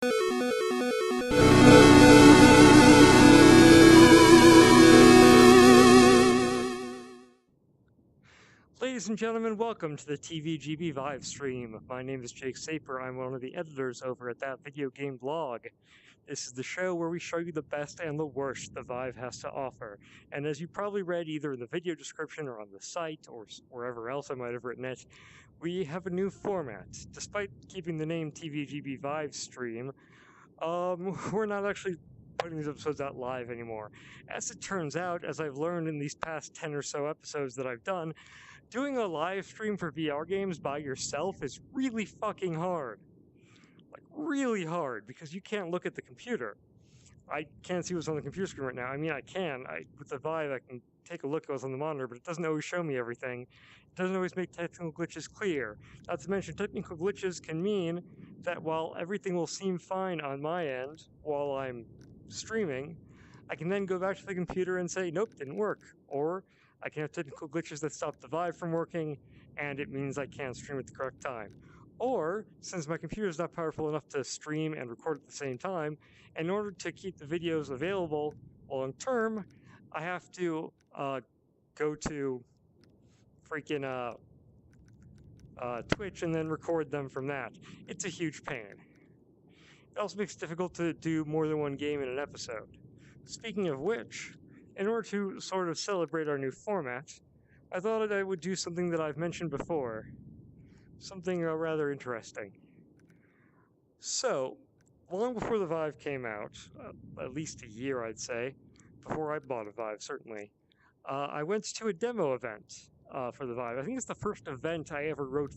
Ladies and gentlemen, welcome to the TVGB ViveStream. My name is Jake Saper. I'm one of the editors over at that video game blog. This is the show where we show you the best and the worst the Vive has to offer. And as you probably read either in the video description or on the site or wherever else I might have written it, we have a new format. Despite keeping the name TVGB ViveStream, we're not actually putting these episodes out live anymore. As it turns out, as I've learned in these past 10 or so episodes that I've done, doing a live stream for VR games by yourself is really fucking hard. Like, really hard, because you can't look at the computer. I can't see what's on the computer screen right now. I mean, I can. With the Vive, I can take a look at what's on the monitor, but it doesn't always show me everything. It doesn't always make technical glitches clear. Not to mention, technical glitches can mean that while everything will seem fine on my end while I'm streaming, I can then go back to the computer and say, nope, didn't work. Or I can have technical glitches that stop the Vive from working, and it means I can't stream at the correct time. Or, since my computer is not powerful enough to stream and record at the same time, in order to keep the videos available long term, I have to go to freaking Twitch and then record them from that. It's a huge pain. It also makes it difficult to do more than one game in an episode. Speaking of which, in order to sort of celebrate our new format, I thought I would do something that I've mentioned before. Something rather interesting. So, long before the Vive came out, at least a year I'd say, before I bought a Vive certainly, I went to a demo event for the Vive. I think it's the first event I ever wrote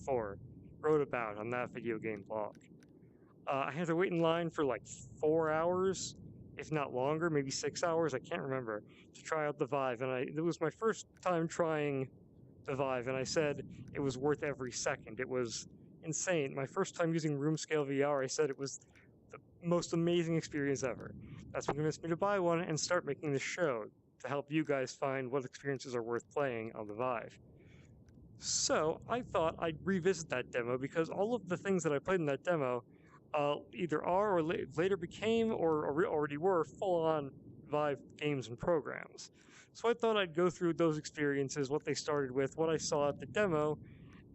about on that video game blog. I had to wait in line for like 4 hours, if not longer, maybe 6 hours, I can't remember, to try out the Vive. And it was my first time trying the Vive, and I said it was worth every second. It was insane. My first time using room scale VR, I said it was the most amazing experience ever. That's what convinced me to buy one and start making this show to help you guys find what experiences are worth playing on the Vive. So I thought I'd revisit that demo because all of the things that I played in that demo either are or later became or already were full-on Vive games and programs. So I thought I'd go through those experiences, what they started with, what I saw at the demo,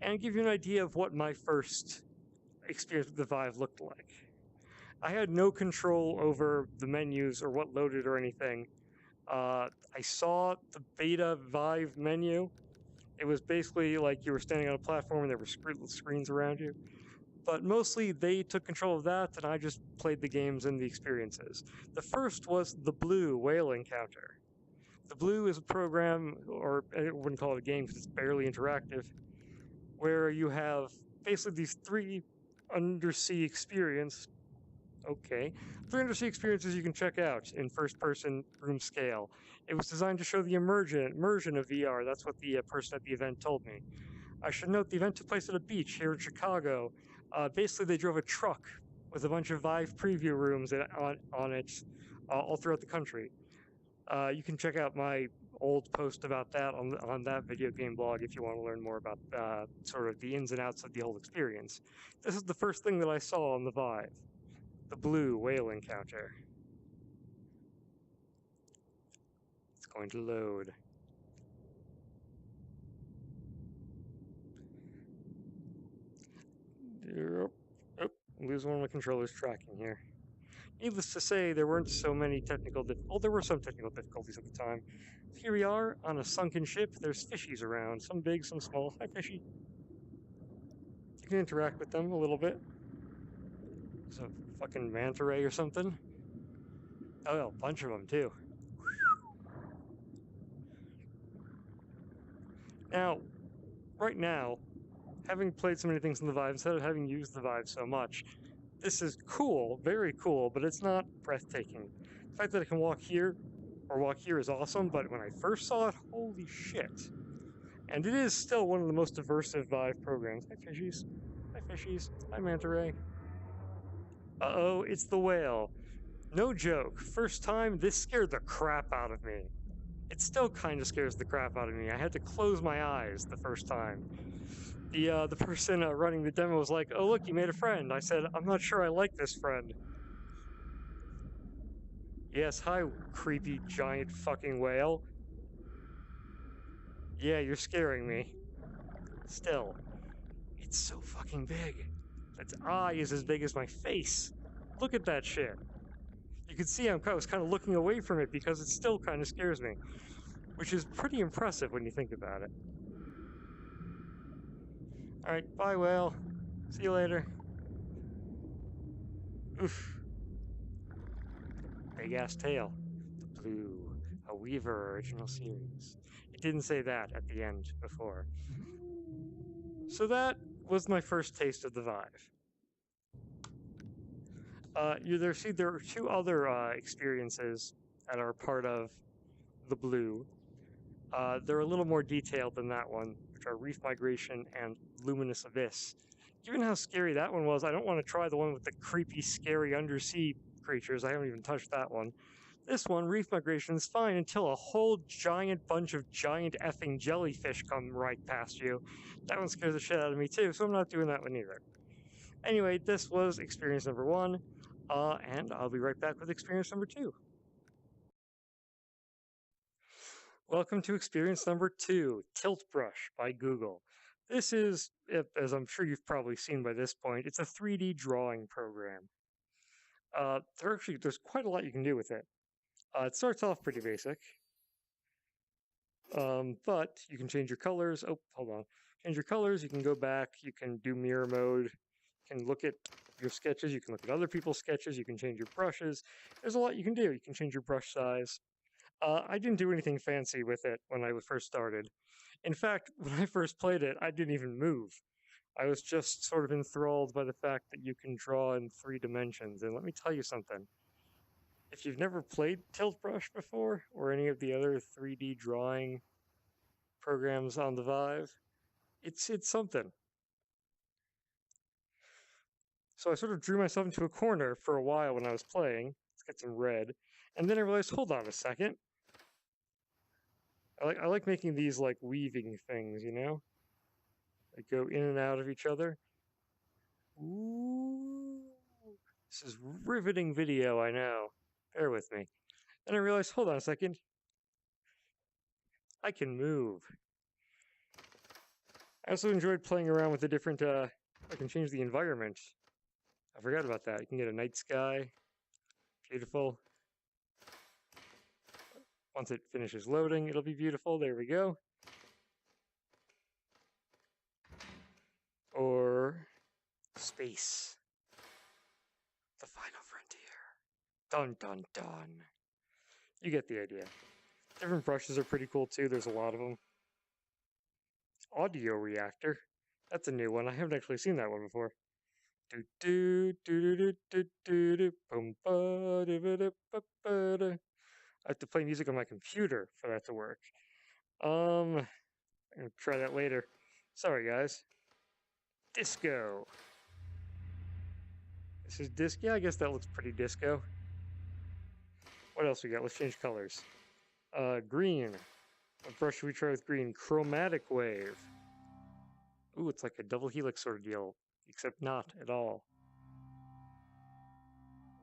and give you an idea of what my first experience with the Vive looked like. I had no control over the menus or what loaded or anything. I saw the beta Vive menu. It was basically like you were standing on a platform and there were screens around you. But mostly they took control of that, and I just played the games and the experiences. The first was the Blue Whale Encounter. The Blue is a program, or I wouldn't call it a game because it's barely interactive, where you have basically these three undersea experiences you can check out in first-person room scale. It was designed to show the immersion of VR. That's what the person at the event told me. I should note the event took place at a beach here in Chicago. Basically, they drove a truck with a bunch of Vive preview rooms on it all throughout the country. You can check out my old post about that on that video game blog if you want to learn more about sort of the ins and outs of the whole experience. This is the first thing that I saw on the Vive, the Blue Whale Encounter. It's going to load. Oh, lose one of my controllers tracking here. Needless to say, there weren't so many technical there were some technical difficulties at the time. Here we are on a sunken ship. There's fishies around, some big, some small. Hi, fishy. You can interact with them a little bit. There's a fucking manta ray or something. Oh, a bunch of them too. Now, right now, having played so many things in the Vive, instead of having used the Vive so much, this is cool, very cool, but it's not breathtaking. The fact that I can walk here is awesome, but when I first saw it, holy shit. And it is still one of the most aversive Vive programs. Hi, fishies. Hi, fishies. Hi, manta ray. Uh-oh, it's the whale. No joke. First time, this scared the crap out of me. It still kind of scares the crap out of me. I had to close my eyes the first time. The person running the demo was like, "Oh, look, you made a friend." I said, "I'm not sure I like this friend." Yes, hi, creepy giant fucking whale. Yeah, you're scaring me. Still, it's so fucking big. Its eye is as big as my face. Look at that shit. You can see I was kind of looking away from it because it still kind of scares me, which is pretty impressive when you think about it. Alright, bye, whale. See you later. Oof. Big ass tail. The Blue, a Weaver original series. It didn't say that at the end before. So that was my first taste of the Vive. There are two other experiences that are part of the Blue. They're a little more detailed than that one, which are Reef Migration and Luminous Abyss. Given how scary that one was, I don't want to try the one with the creepy, scary undersea creatures. I haven't even touched that one. This one, Reef Migration, is fine until a whole giant bunch of giant effing jellyfish come right past you. That one scares the shit out of me too, so I'm not doing that one either. Anyway, this was experience number 1, and I'll be right back with experience number 2. Welcome to experience number 2, Tilt Brush by Google. This is, as I'm sure you've probably seen by this point, it's a 3D drawing program. There's quite a lot you can do with it. It starts off pretty basic, but you can change your colors. Oh, hold on. Change your colors, you can go back, you can do mirror mode, you can look at your sketches, you can look at other people's sketches, you can change your brushes. There's a lot you can do. You can change your brush size. I didn't do anything fancy with it when I first started. In fact, when I first played it, I didn't even move. I was just sort of enthralled by the fact that you can draw in 3 dimensions. And let me tell you something. If you've never played Tilt Brush before, or any of the other 3D drawing programs on the Vive, it's something. So I sort of drew myself into a corner for a while when I was playing. Let's get some red. And then I realized, hold on a second. I like making these like weaving things, you know? They go in and out of each other. Ooh. This is riveting video, I know. Bear with me. Then I realized, hold on a second. I can move. I also enjoyed playing around with the different, I can change the environment. I forgot about that. You can get a night sky. Beautiful. Once it finishes loading, it'll be beautiful. There we go. Or space. The final frontier. Dun dun dun. You get the idea. Different brushes are pretty cool too. There's a lot of them. Audio reactor. That's a new one. I haven't actually seen that one before. Do do do do do do do boom ba da ba da ba ba da. I have to play music on my computer for that to work. I'm gonna try that later. Sorry, guys. Disco. This is disco. Yeah, I guess that looks pretty disco. What else we got? Let's change colors. Green. What brush should we try with green? Chromatic wave. Ooh, it's like a double helix sort of deal, except not at all.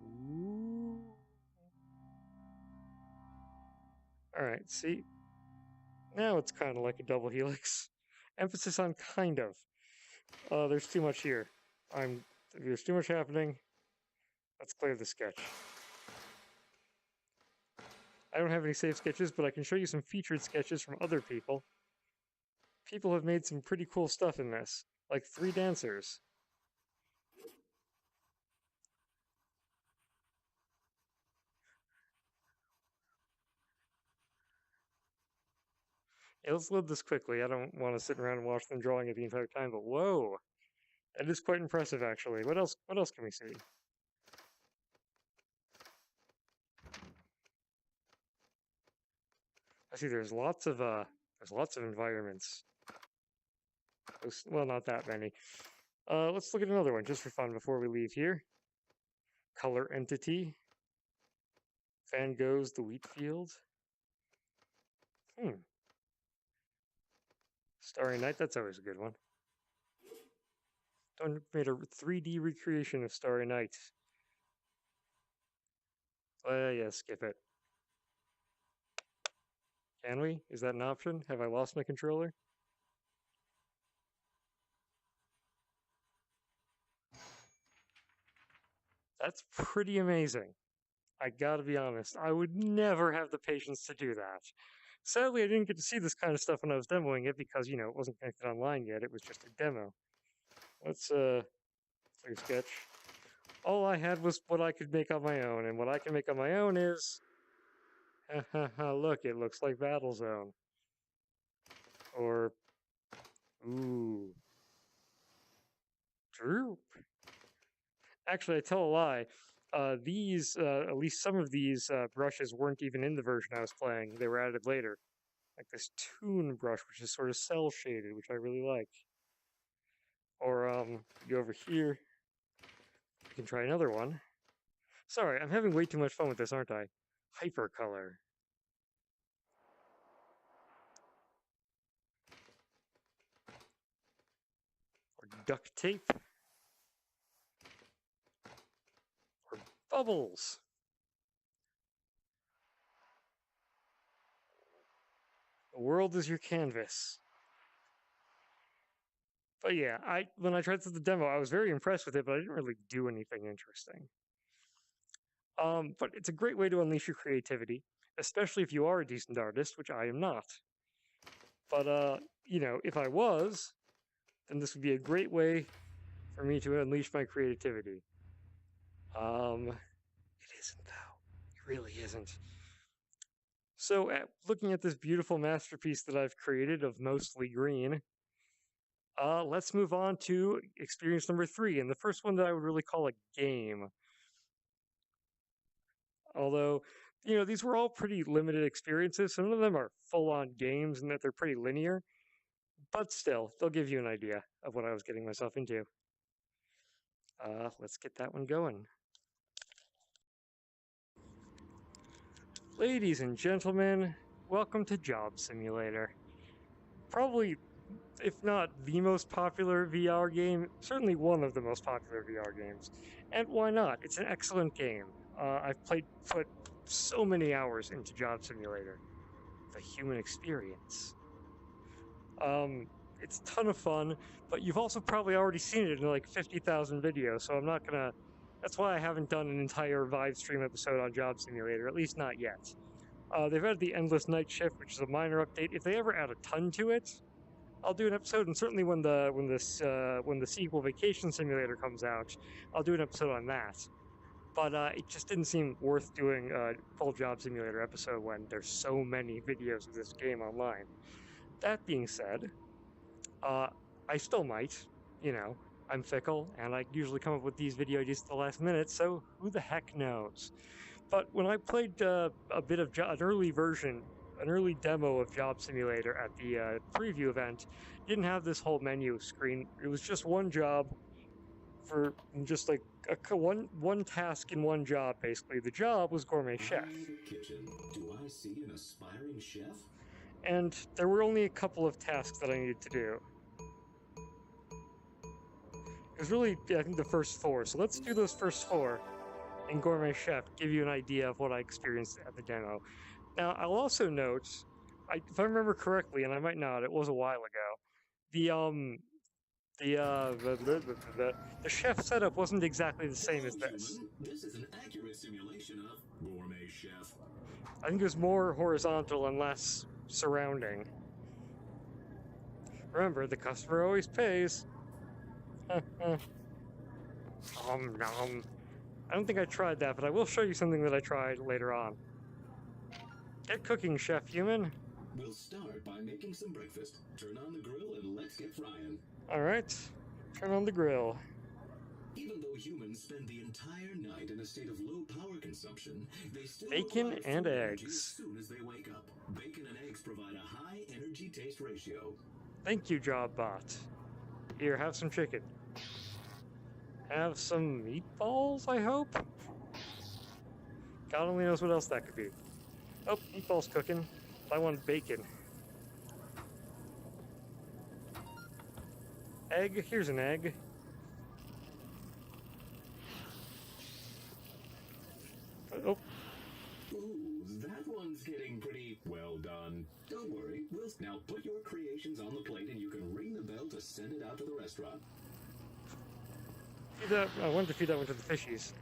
Ooh. Alright, see? Now it's kind of like a double helix. Emphasis on kind of. There's too much here. There's too much happening. Let's clear the sketch. I don't have any saved sketches, but I can show you some featured sketches from other people. People have made some pretty cool stuff in this, like 3 dancers. Yeah, let's load this quickly. I don't want to sit around and watch them drawing it the entire time, but whoa! That is quite impressive, actually. What else can we see? I see there's lots of environments. Well, not that many. Let's look at another one just for fun before we leave here. Color entity. Van Gogh's The Wheat Field. Starry Night, that's always a good one. Don made a 3D recreation of Starry Night. Yeah, skip it. Can we? Is that an option? Have I lost my controller? That's pretty amazing. I gotta be honest, I would never have the patience to do that. Sadly, I didn't get to see this kind of stuff when I was demoing it because, you know, it wasn't connected online yet. It was just a demo. Let's take a sketch. All I had was what I could make on my own, and what I can make on my own is... look, it looks like Battlezone. Or... Ooh. Droop. Actually, I tell a lie. These, at least some of these brushes weren't even in the version I was playing. They were added later. Like this Toon brush, which is sort of cell shaded, which I really like. Or, go over here. You can try another one. Sorry, I'm having way too much fun with this, aren't I? Hypercolor. Or duct tape. Or bubbles. The world is your canvas. But yeah, when I tried the demo, I was very impressed with it, but I didn't really do anything interesting. But it's a great way to unleash your creativity, especially if you are a decent artist, which I am not. But, you know, if I was, then this would be a great way for me to unleash my creativity. It isn't, though. It really isn't. So, looking at this beautiful masterpiece that I've created of mostly green, let's move on to experience number 3, and the first one that I would really call a game. Although, you know, these were all pretty limited experiences. Some of them are full-on games and that they're pretty linear, but still, they'll give you an idea of what I was getting myself into. Let's get that one going. Ladies and gentlemen, welcome to Job Simulator. Probably, if not the most popular VR game, certainly one of the most popular VR games. And why not? It's an excellent game. I've put so many hours into Job Simulator. The human experience. It's a ton of fun, but you've also probably already seen it in like 50,000 videos, so I'm not gonna... That's why I haven't done an entire ViveStream episode on Job Simulator, at least not yet. They've added the Endless Night Shift, which is a minor update. If they ever add a ton to it, I'll do an episode, and certainly when the sequel Vacation Simulator comes out, I'll do an episode on that. But it just didn't seem worth doing a full Job Simulator episode when there's so many videos of this game online. That being said, I still might, you know, I'm fickle, and I usually come up with these video ideas at the last minute, so who the heck knows? But when I played a bit of an early demo of Job Simulator at the preview event, didn't have this whole menu screen. It was just one job for just like one task in one job, basically. The job was gourmet chef. Kitchen. Do I see an aspiring chef? And there were only a couple of tasks that I needed to do. It was really, I think, the first 4. So let's do those first 4 in Gourmet Chef, give you an idea of what I experienced at the demo. Now, I'll also note, if I remember correctly, and I might not, it was a while ago, the chef setup wasn't exactly the same as this. This is an accurate simulation of Gourmet Chef. I think it was more horizontal and less surrounding. Remember, the customer always pays. Nom. I don't think I tried that, but I will show you something that I tried later on. Get cooking, Chef Human. We'll start by making some breakfast. Turn on the grill and let's get frying. Alright, turn on the grill. Even though humans spend the entire night in a state of low power consumption, they still Bacon and eggs. As soon as they wake up. Bacon and eggs provide a high energy taste ratio. Thank you, JobBot. Here, have some chicken. Have some meatballs, I hope? God only knows what else that could be. Oh, meatballs cooking. I want bacon. Egg? Here's an egg. Oh, Ooh, that one's getting pretty well done. Don't worry, we'll now put your creations on the plate and you can ring the bell to send it out to the restaurant. Feed that, I wanted to feed that one to the fishies.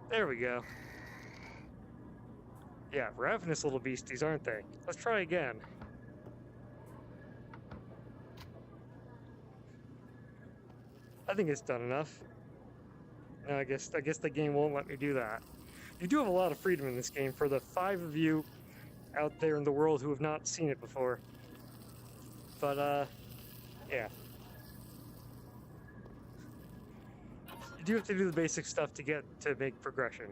There we go. Yeah, ravenous little beasties, aren't they? Let's try again. I think it's done enough. No, I guess the game won't let me do that. You do have a lot of freedom in this game for the 5 of you out there in the world who have not seen it before. But, yeah. You do have to do the basic stuff to make progression.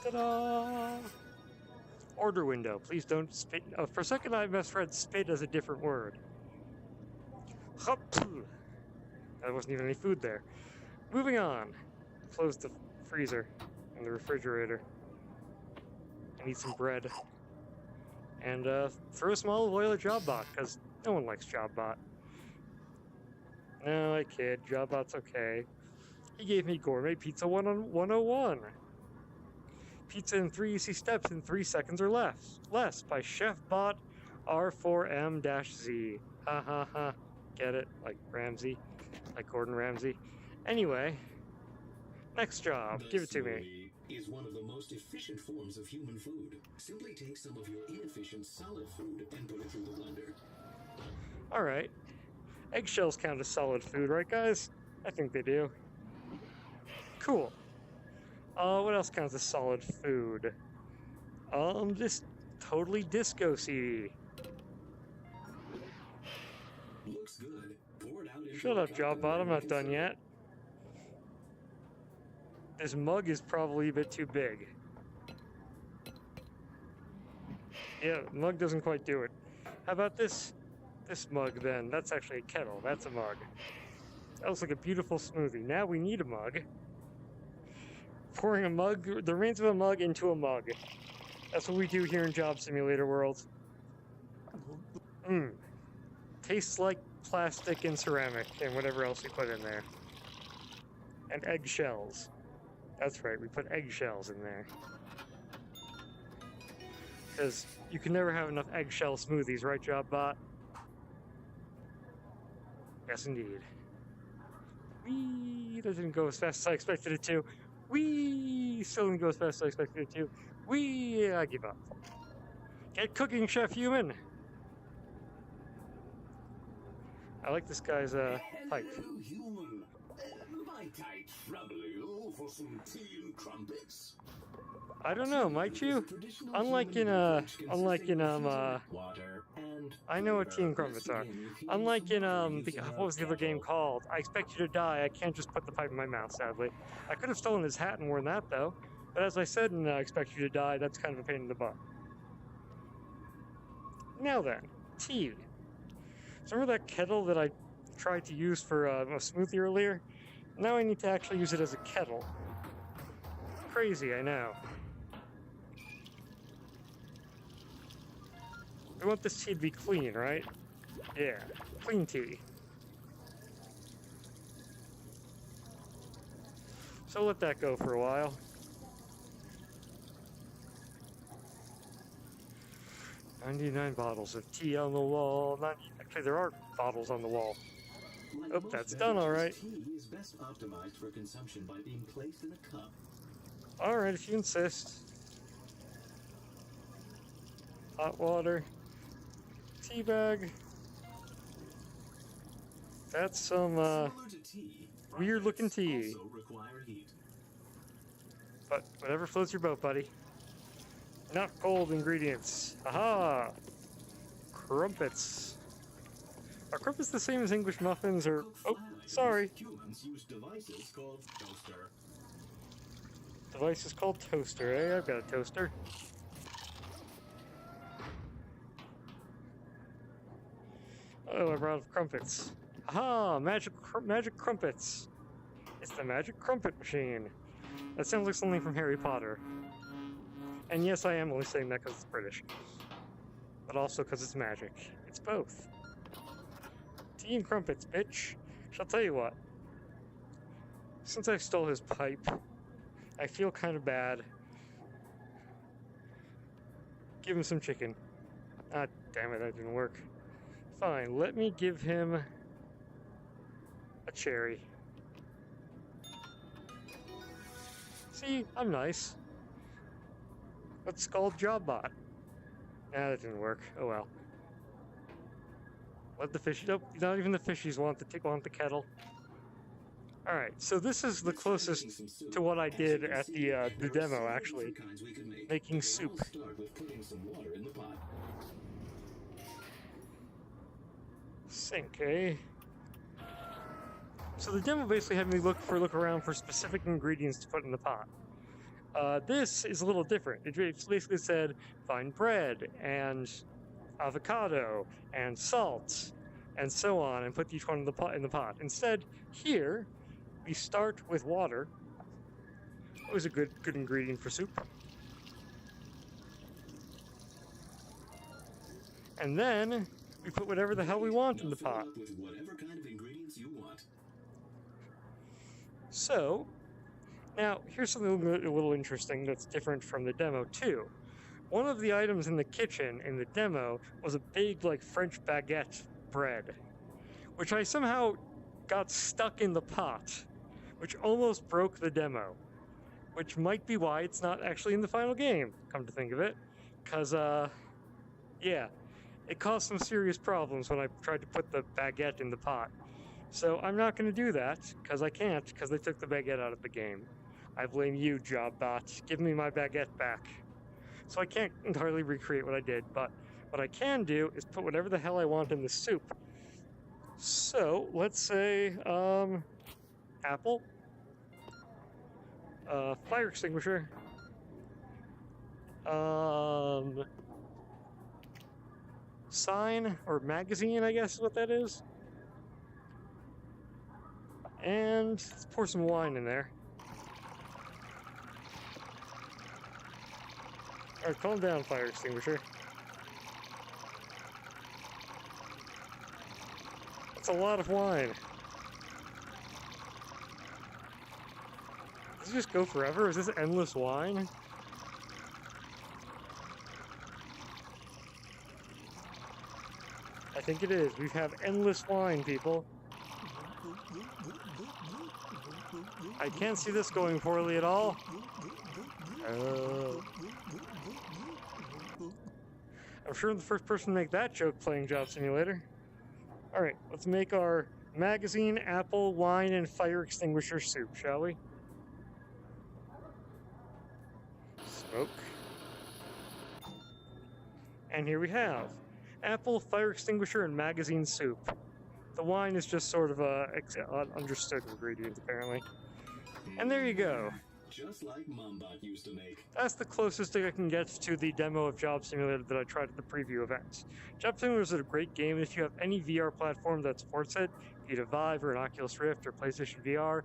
Ta-da! Order window. Please don't spit. Oh, for a second I misread spit as a different word. Hup! There wasn't even any food there. Moving on. Close the freezer and the refrigerator. I need some bread. And throw a small oil at JobBot, because no one likes JobBot. No, I kid. JobBot's okay. He gave me gourmet pizza 101. Pizza in 3 easy steps in 3 seconds or less by ChefBot R4M-Z. Ha ha ha. Get it? Like Ramsay. Like Gordon Ramsay. Anyway, next job. Give it to me. Is one of the most efficient forms of human food. Simply take some of your inefficient solid food and put it through the blender. Alright. Eggshells count as solid food, right guys? I think they do. Cool. What else counts as solid food? This totally disco CD. Looks good. Pour it out into Shut up, JobBot, I'm not done yet. This mug is probably a bit too big. Yeah, the mug doesn't quite do it. How about this mug then? That's actually a kettle, that's a mug. That looks like a beautiful smoothie. Now we need a mug. Pouring the remains of a mug into a mug. That's what we do here in Job Simulator World. Tastes like plastic and ceramic and whatever else we put in there. And eggshells. That's right, we put eggshells in there. Because you can never have enough eggshell smoothies, right, JobBot? Yes, indeed. Whee! That didn't go as fast as I expected it to. Whee! Still didn't go as fast as I expected it to. Whee! I give up. Get cooking, Chef Human! I like this guy's, pipe. Hello, human. Might I trouble you for some tea and crumpets? I don't know, might you? Unlike in, water I know what tea and crumpets are. Unlike in, what was the other game called? I Expect You to Die, I can't just put the pipe in my mouth, sadly. I could have stolen his hat and worn that, though. But as I said in I Expect You to Die, that's kind of a pain in the butt. Now then, tea. So remember that kettle that I tried to use for a smoothie earlier? Now I need to actually use it as a kettle. Crazy, I know. We want this tea to be clean, right? Yeah, clean tea. So let that go for a while. $99 bottles of tea on the wall. Actually, there are bottles on the wall. Oh, that's done, all right. Tea is best optimized for consumption by being placed in a cup. All right, if you insist. Hot water. Tea bag. That's some, weird-looking tea. Also require heat. But whatever floats your boat, buddy. Not cold ingredients. Aha! Crumpets. Are crumpets the same as English muffins or... Oh, sorry. Humans use devices called toaster. Device is called toaster, eh? I've got a toaster. Oh, I brought up crumpets. Aha! Magic crumpets. It's the magic crumpet machine. That sounds like something from Harry Potter. And yes, I am only saying that because it's British. But also because it's magic. It's both. Tea and crumpets, bitch. Shall tell you what. Since I stole his pipe, I feel kind of bad. Give him some chicken. Ah, damn it, that didn't work. Fine, let me give him a cherry. See, I'm nice. Let's call JobBot. Nah, that didn't work. Oh well. Let the fish. Nope, not even the fishies want the kettle. All right, so this is the closest to what I did at the demo, actually, making soup. Sink, eh? So the demo basically had me look around for specific ingredients to put in the pot. This is a little different. It basically said find bread and avocado and salt and so on, and put each one in the pot. Instead, here we start with water. It was a good ingredient for soup. And then we put whatever the hell we want in the pot. With whatever kind of ingredients you want. So, now here's something a little interesting that's different from the demo too. One of the items in the kitchen in the demo was a big, like, French baguette bread, which I somehow got stuck in the pot, which almost broke the demo, which might be why it's not actually in the final game, come to think of it, because, yeah, it caused some serious problems when I tried to put the baguette in the pot. So I'm not going to do that, because I can't, because they took the baguette out of the game. I blame you, JobBot. Give me my baguette back. So I can't entirely recreate what I did, but what I can do is put whatever the hell I want in the soup. So, let's say, apple, fire extinguisher, sign, or magazine, I guess is what that is. And let's pour some wine in there. Alright, calm down, fire extinguisher. That's a lot of wine. Does it just go forever? Is this endless wine? I think it is. We have endless wine, people. I can't see this going poorly at all. I'm sure I'm the first person to make that joke playing Job Simulator. Alright, let's make our magazine, apple, wine, and fire extinguisher soup, shall we? Smoke. And here we have apple, fire extinguisher, and magazine soup. The wine is just sort of a understood ingredient, apparently. And there you go. Just like Mombot used to make. That's the closest thing I can get to the demo of Job Simulator that I tried at the preview event. Job Simulator is a great game, and if you have any VR platform that supports it, be it a Vive or an Oculus Rift or PlayStation VR,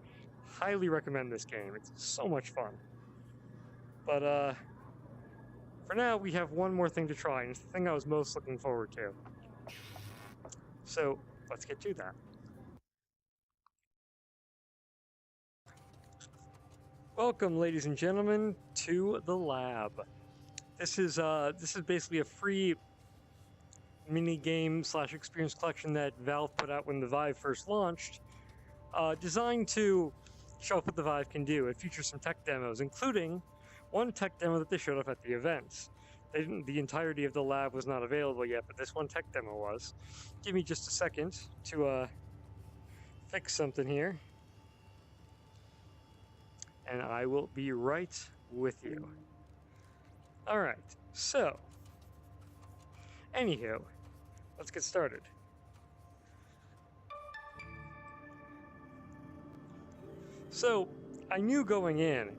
highly recommend this game. It's so much fun. But, for now, we have one more thing to try, and it's the thing I was most looking forward to. So, let's get to that. Welcome, ladies and gentlemen, to the lab. This is basically a free mini game / experience collection that Valve put out when the Vive first launched, designed to show off what the Vive can do. It features some tech demos, including one tech demo that they showed off at the event. The entirety of the lab was not available yet, but this one tech demo was. Give me just a second to fix something here, and I will be right with you. All right, so, anywho, let's get started. So, I knew going in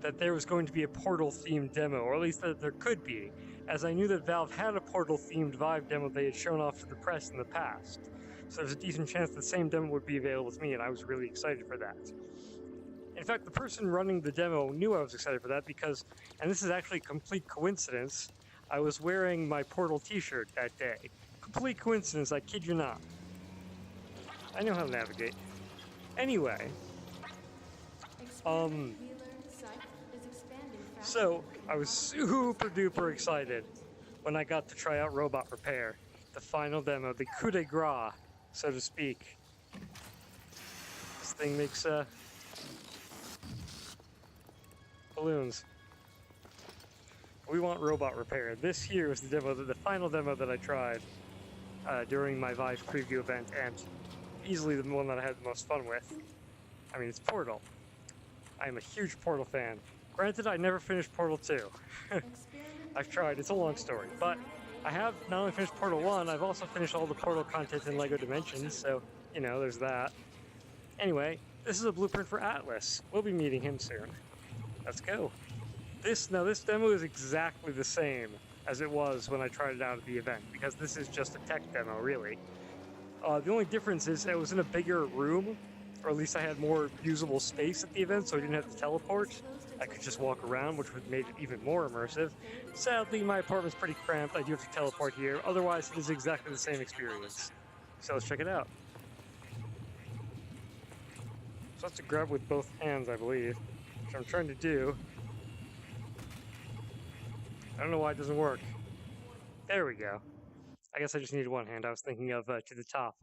that there was going to be a Portal-themed demo, or at least that there could be, as I knew that Valve had a Portal-themed Vive demo they had shown off to the press in the past. So there's a decent chance the same demo would be available to me, and I was really excited for that. In fact, the person running the demo knew I was excited for that because, and this is actually a complete coincidence, I was wearing my Portal t-shirt that day. Complete coincidence, I kid you not. I know how to navigate. Anyway, So, I was super duper excited when I got to try out Robot Repair, the final demo, the coup de grace, so to speak. This thing makes, balloons. We want Robot Repair. This here was the demo, the final demo that I tried during my Vive preview event, and easily the one that I had the most fun with. I mean, it's Portal. I am a huge Portal fan. Granted, I never finished Portal 2. I've tried, it's a long story, but I have not only finished Portal 1, I've also finished all the Portal content in LEGO Dimensions, so, you know, there's that. Anyway, this is a blueprint for Atlas. We'll be meeting him soon. Let's go. This demo is exactly the same as it was when I tried it out at the event, because this is just a tech demo, really. The only difference is it was in a bigger room, or at least I had more usable space at the event, so I didn't have to teleport. I could just walk around, which would make it even more immersive. Sadly, my apartment's pretty cramped. I do have to teleport here. Otherwise, it is exactly the same experience. So let's check it out. So I have to grab with both hands, I believe, which I'm trying to do. I don't know why it doesn't work. There we go. I guess I just needed one hand. I was thinking of to the top.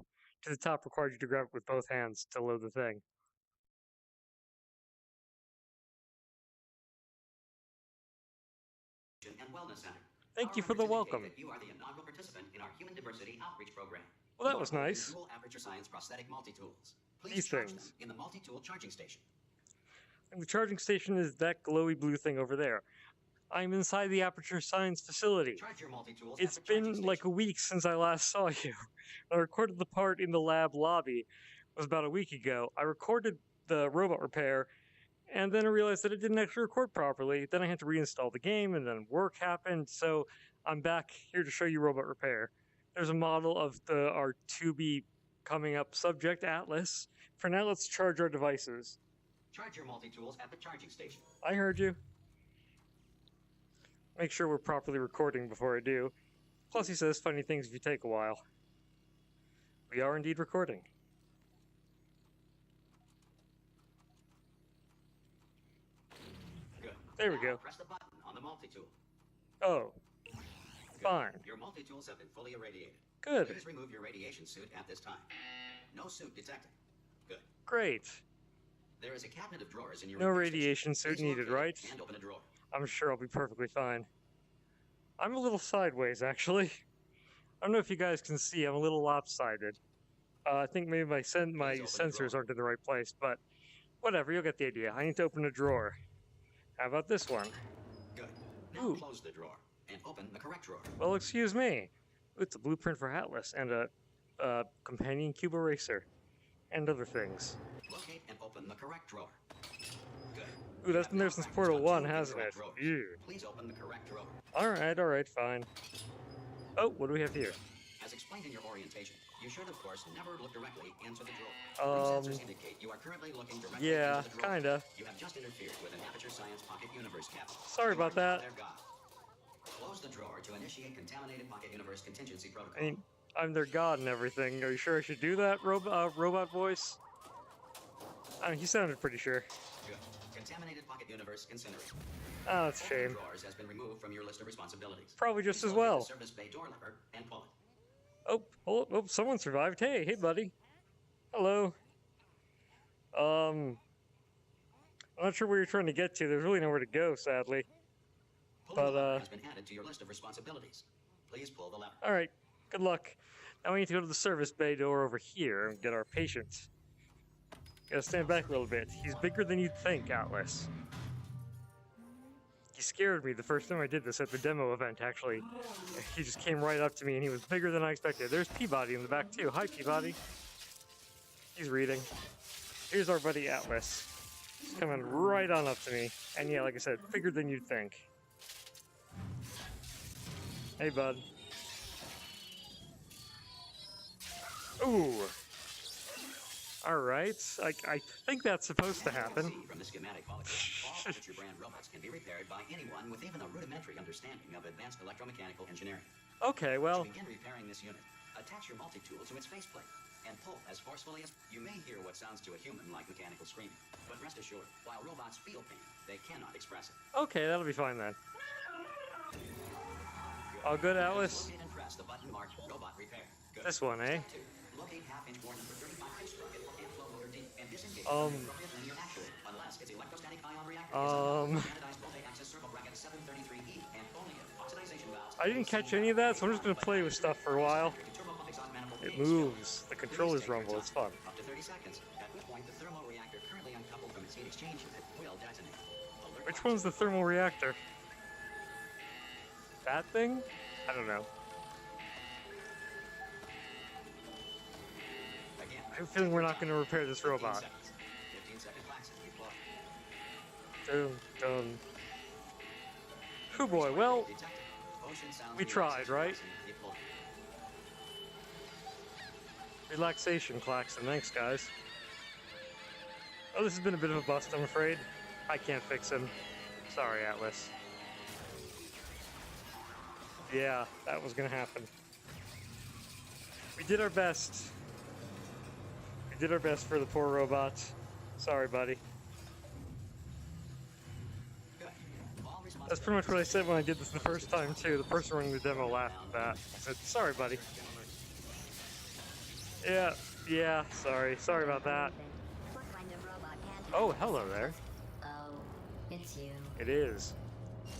To the top required you to grab it with both hands to load the thing. And Wellness Center. Thank you for the welcome. You are the inaugural participant in our Human Diversity Outreach Program. Well, that was nice. Dual Aperture Science prosthetic multi-tools. These things. In the multi-tool charging station. And the charging station is that glowy blue thing over there. I'm inside the Aperture Science facility. Charge your multi-tools. It's been like a week since I last saw you. I recorded the part in the lab lobby. It was about a week ago. I recorded the Robot Repair, and then I realized that it didn't actually record properly. Then I had to reinstall the game, and then work happened, so I'm back here to show you Robot Repair. There's a model of our to-be coming up subject, Atlas. For now, let's charge our devices. Charge your multi-tools at the charging station. I heard you. Make sure we're properly recording before I do. Plus, he says funny things if you take a while. We are indeed recording. Good. There we go. Press the button on the multi-tool. Oh. Good. Fine. Your multi-tools have been fully irradiated. Good. Please remove your radiation suit at this time. No suit detected. Good. Great. There is a cabinet of drawers in your No repair radiation station. suit needed, right? And open a drawer. I'm sure I'll be perfectly fine. I'm a little sideways, actually. I don't know if you guys can see, I'm a little lopsided. I think maybe my sensors aren't in the right place, but whatever, you'll get the idea. I need to open a drawer. How about this one? Good. Now Ooh. close the drawer and open the correct drawer. Well, excuse me. It's a blueprint for Atlas and a companion cube eraser and other things. Locate and open the correct drawer. Good. Ooh, that's been there since Portal 1, hasn't it? Yeah. Please open the correct drawer. Alright, fine. Oh, what do we have here? As explained in your orientation, you should, of course, never look directly into the drawer. Sensors indicate you are currently looking directly yeah, into the drawer. kinda. You have just interfered with an Aperture Science Pocket Universe cabinet. Sorry about that. They're gone. Close the drawer to initiate Contaminated Pocket Universe contingency protocol. I mean, I'm their god and everything. Are you sure I should do that, robot voice? I mean, he sounded pretty sure. Good. Contaminated Pocket Universe incinerated. Ah, that's a shame. Drawers has been removed from your list of responsibilities. Probably just Please as locate well. the service bay door lever and pull it. Oh, someone survived. Hey, buddy. Hello. I'm not sure where you're trying to get to. There's really nowhere to go, sadly. Pulling the lever has been added to your list of responsibilities. Please pull the lever. Alright, good luck. Now we need to go to the service bay door over here and get our patient. Gotta stand back a little bit. He's bigger than you'd think, Atlas. He scared me the first time I did this at the demo event, actually. He just came right up to me and he was bigger than I expected. There's Peabody in the back, too. Hi, Peabody. He's reading. Here's our buddy Atlas. He's coming right on up to me. And yeah, like I said, bigger than you'd think. Hey, bud. Ooh. Alright, I think that's supposed to happen. From the schematic polygon, all Aperture brand robots can be repaired by anyone with even a rudimentary understanding of advanced electromechanical engineering. Okay, well... To begin repairing this unit, attach your multi-tool to its faceplate. and pull as forcefully as you may hear what sounds to a human like mechanical screaming. But rest assured, while robots feel pain, they cannot express it. Okay, that'll be fine then. All good, Atlas? Locate and press the button marked Robot Repair. Good. This one, eh? Step 2. Locate half-inch bore number 35 pitch sprocket for amp flow motor D and disengage appropriate linear actuator, unless it's electrostatic ion reactor. Standardized multi-axis circle bracket 733E and only if oxidization valves. I didn't catch any of that, so I'm just gonna play with stuff for a while. It moves. The controllers rumble. It's fun. Up to 30 seconds, at which point the thermal reactor currently uncoupled from its heat exchange unit will detonate. Alert Which one's the thermal reactor? That thing? I don't know. Again, I have a feeling we're not going to repair this 15 robot. seconds. 15-second flaxen deploy. Dun. Oh boy, well, Detected. Ocean sounds we tried, right? relaxing deploy. Relaxation, Claxon. Thanks, guys. Oh, this has been a bit of a bust, I'm afraid. I can't fix him. Sorry, Atlas. Yeah, that was gonna happen. We did our best. We did our best for the poor robots. Sorry, buddy. Good. All That's pretty much what I said when I did this the first time, too. The person running the demo laughed at that. I said, sorry, buddy. Yeah, sorry. Sorry about that. What kind of robot can't Oh, hello there. Oh, it's you. It is.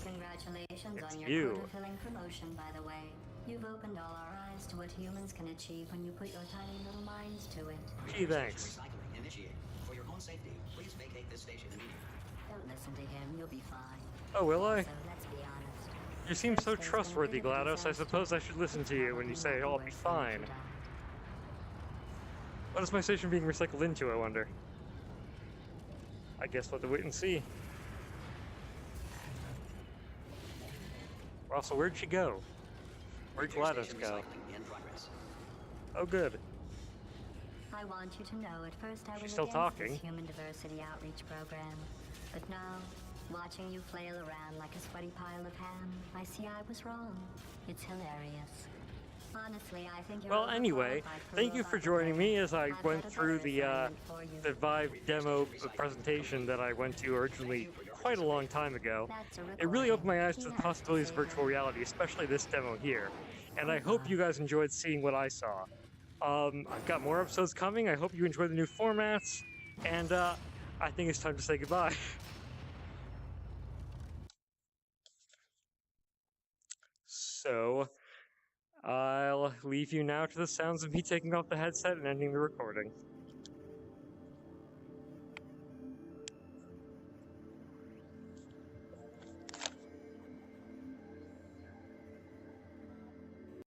Congratulations It's on your you. quota-filling promotion, by the way. You've opened all our eyes to what humans can achieve when you put your tiny little minds to it. Gee, thanks. Recycling initiated. For your own safety, please vacate this station immediately. Don't listen to him, you'll be fine. Oh, will I? So let's be honest. You seem so trustworthy, GLaDOS. I suppose I should listen to you when you say, oh, I'll be fine. What is my station being recycled into, I wonder? I guess we'll have to wait and see. Also, where'd she go? Where'd GLaDOS Station go? recycling in progress. Oh, good. I want you to know, at first I She's was still against talking. this human diversity outreach program. But now, watching you flail around like a sweaty pile of ham, I see I was wrong. It's hilarious. Honestly, I think you're Well, anyway, overqualified for thank you for robot joining me as I I've went got a through better the assignment for you. Vive demo presentation that I went to originally quite a long time ago. That's a It really recording. opened my eyes to He the has to possibilities of say virtual that. reality, especially this demo here. And I hope you guys enjoyed seeing what I saw. I've got more episodes coming. I hope you enjoy the new formats. And I think it's time to say goodbye. So, I'll leave you now to the sounds of me taking off the headset and ending the recording.